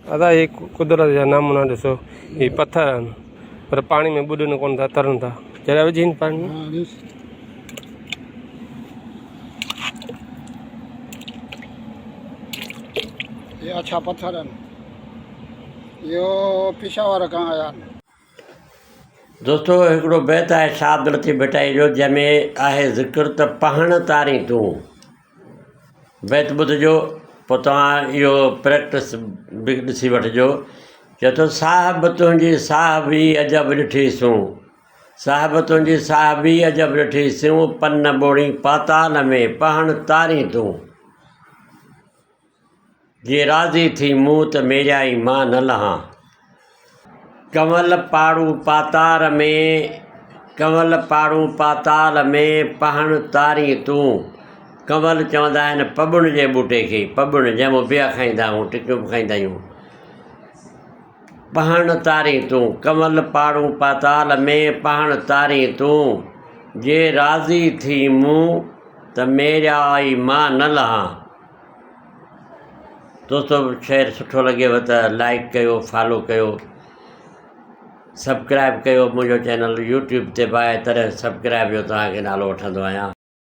अदा ये कुदरत जा नमूना ॾिसो ये पत्थर आहिनि पर पानी में बुॾनि कोन था, तरनि था। जरा विझी पानी में। ये अच्छा पत्थर है, यो पेशावर खां आया आहिनि। दोस्तों हिकिड़ो बैत आहे शाद लतीफ़ भटाई जो, जंहिंमें आहे ज़िक्र त पहण तारी तूं। बैत ॿुधिजो पोइ तव्हां इहो प्रैक्टिस बि ॾिसी वठिजो। चए थो साहिब तुंहिंजी साहिबी अजब ॾिठीसूं, साहिब तुंहिंजी साहिबी अजब ॾिठीसूं, पन ॿोड़ी पाताल में पहण तारी तूं। जे राज़ी थी मूं त मेरियाई मां न लहां, कंवल पाड़ू पाताल में, कंवल पाड़ू पाताल में पहण तारी तूं। कंवल चवंदा आहिनि पॿुण जे ॿूटे खे, पॿुण जंहिंमें बिह खाईंदा आहियूं, टिकियूं बि खाईंदा आहियूं। पहण तारी तूं, कंवल पाड़ू पाताल में पहण तारी तूं। जे राज़ी थी मूं त मेरियाई मां न लहां। दोस्तों शेयर सुठो लॻेव त लाइक कयो, फॉलो कयो, सब्सक्राइब कयो मुंहिंजो चैनल यूट्यूब ते बाए तरह सब्सक्राइब जो तव्हांखे नालो वठंदो आहियां।